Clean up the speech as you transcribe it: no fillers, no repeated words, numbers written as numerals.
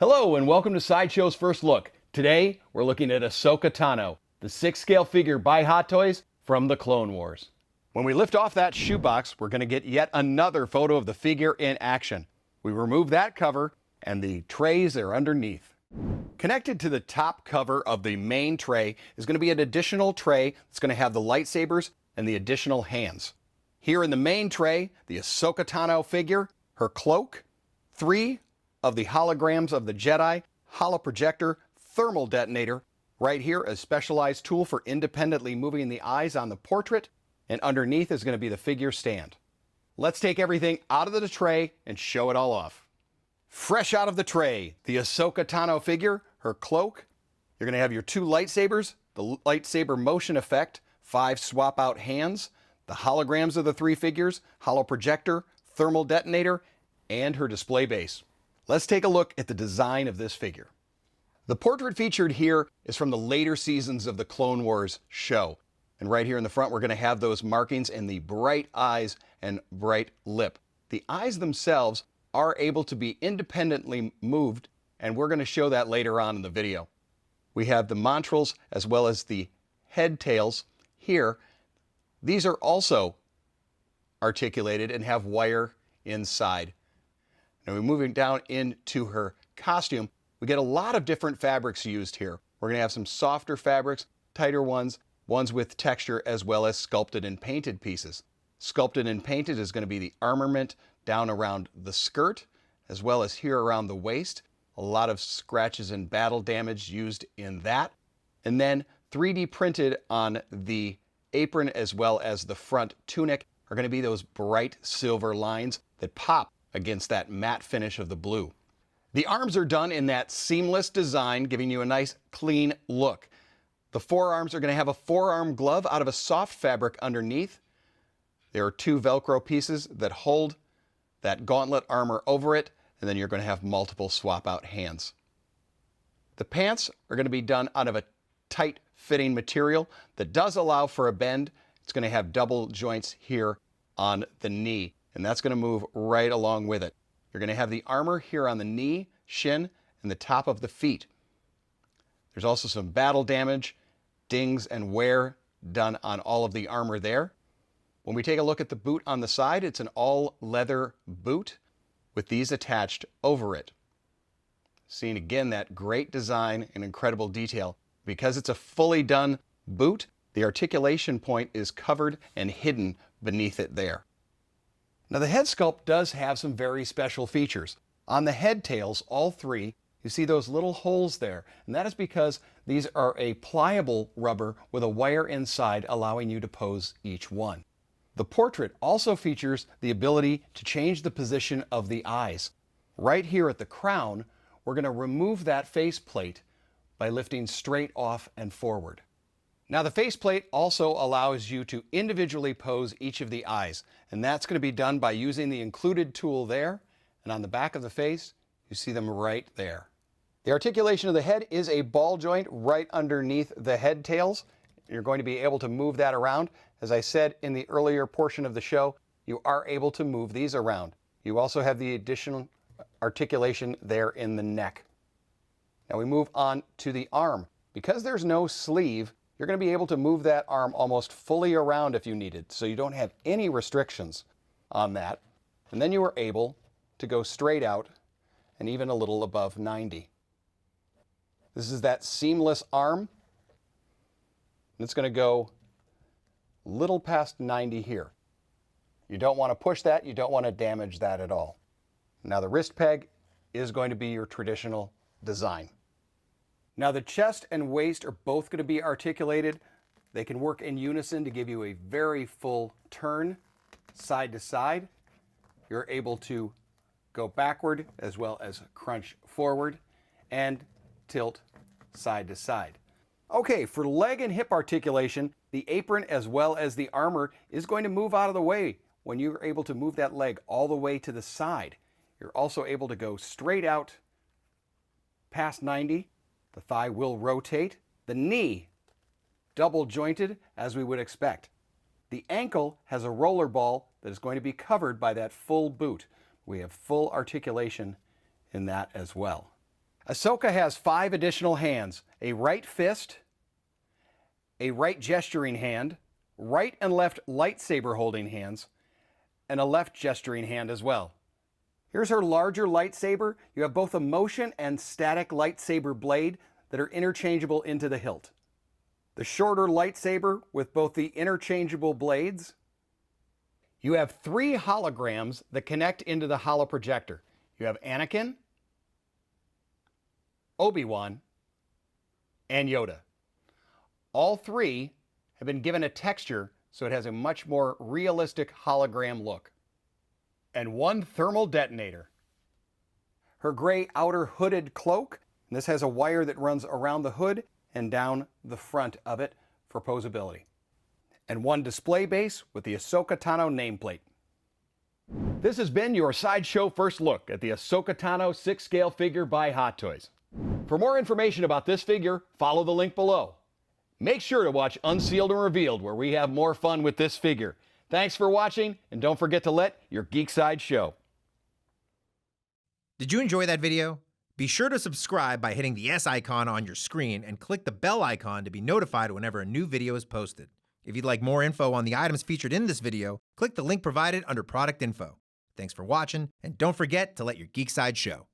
Hello and welcome to Sideshow's First Look. Today we're looking at Ahsoka Tano, the 6-scale figure by Hot Toys from the Clone Wars. When we lift off that shoebox, we're going to get yet another photo of the figure in action. We remove that cover and the trays are underneath. Connected to the top cover of the main tray is going to be an additional tray that's going to have the lightsabers and the additional hands. Here in the main tray, the Ahsoka Tano figure, her cloak, 3 of the holograms of the Jedi, holo projector, thermal detonator. Right here, a specialized tool for independently moving the eyes on the portrait, and underneath is going to be the figure stand. Let's take everything out of the tray and show it all off. Fresh out of the tray, the Ahsoka Tano figure, her cloak. You're going to have your 2 lightsabers, the lightsaber motion effect, 5 swap out hands, the holograms of the 3 figures, holo projector, thermal detonator, and her display base. Let's take a look at the design of this figure. The portrait featured here is from the later seasons of the Clone Wars show. And right here in the front, we're going to have those markings in the bright eyes and bright lip. The eyes themselves are able to be independently moved, and we're going to show that later on in the video. We have the montrals as well as the head tails here. These are also articulated and have wire inside. Now we're moving down into her costume. We get a lot of different fabrics used here. We're going to have some softer fabrics, tighter ones, ones with texture, as well as sculpted and painted pieces. Sculpted and painted is going to be the armament down around the skirt, as well as here around the waist. A lot of scratches and battle damage used in that. And then 3D printed on the apron as well as the front tunic are going to be those bright silver lines that pop against that matte finish of the blue. The arms are done in that seamless design, giving you a nice clean look. The forearms are going to have a forearm glove out of a soft fabric underneath. There are 2 Velcro pieces that hold that gauntlet armor over it, and then you're going to have multiple swap out hands. The pants are going to be done out of a tight fitting material that does allow for a bend. It's going to have double joints here on the knee, and that's going to move right along with it. You're going to have the armor here on the knee, shin, and the top of the feet. There's also some battle damage, dings, and wear done on all of the armor there. When we take a look at the boot on the side, it's an all leather boot with these attached over it. Seeing again that great design and incredible detail. Because it's a fully done boot, the articulation point is covered and hidden beneath it there. Now the head sculpt does have some very special features. On the head tails, all 3, you see those little holes there, and that is because these are a pliable rubber with a wire inside allowing you to pose each one. The portrait also features the ability to change the position of the eyes. Right here at the crown, we're going to remove that faceplate by lifting straight off and forward. Now the faceplate also allows you to individually pose each of the eyes, and that's going to be done by using the included tool there, and on the back of the face, you see them right there. The articulation of the head is a ball joint right underneath the head tails. You're going to be able to move that around. As I said in the earlier portion of the show, you are able to move these around. You also have the additional articulation there in the neck. Now we move on to the arm. Because there's no sleeve, you're going to be able to move that arm almost fully around if you needed, so you don't have any restrictions on that. And then you are able to go straight out and even a little above 90. This is that seamless arm. It's going to go a little past 90 here. You don't want to push that, you don't want to damage that at all. Now the wrist peg is going to be your traditional design. Now the chest and waist are both going to be articulated. They can work in unison to give you a very full turn side to side. You're able to go backward as well as crunch forward and tilt side to side. Okay, for leg and hip articulation, the apron as well as the armor is going to move out of the way when you're able to move that leg all the way to the side. You're also able to go straight out past 90. The thigh will rotate. The knee, double jointed as we would expect. The ankle has a roller ball that is going to be covered by that full boot. We have full articulation in that as well. Ahsoka has 5 additional hands: a right fist, a right gesturing hand, right and left lightsaber holding hands, and a left gesturing hand as well. Here's her larger lightsaber. You have both a motion and static lightsaber blade that are interchangeable into the hilt. The shorter lightsaber with both the interchangeable blades. You have 3 holograms that connect into the holoprojector. You have Anakin, Obi-Wan, and Yoda. All 3 have been given a texture so it has a much more realistic hologram look. And 1 thermal detonator. Her gray outer hooded cloak. This has a wire that runs around the hood and down the front of it for posability. And 1 display base with the Ahsoka Tano nameplate. This has been your Sideshow first look at the Ahsoka Tano 6-scale figure by Hot Toys. For more information about this figure, follow the link below. Make sure to watch Unsealed and Revealed, where we have more fun with this figure. Thanks for watching, and don't forget to let your geek side show. Did you enjoy that video? Be sure to subscribe by hitting the S icon on your screen and click the bell icon to be notified whenever a new video is posted. If you'd like more info on the items featured in this video, click the link provided under product info. Thanks for watching, and don't forget to let your geek side show.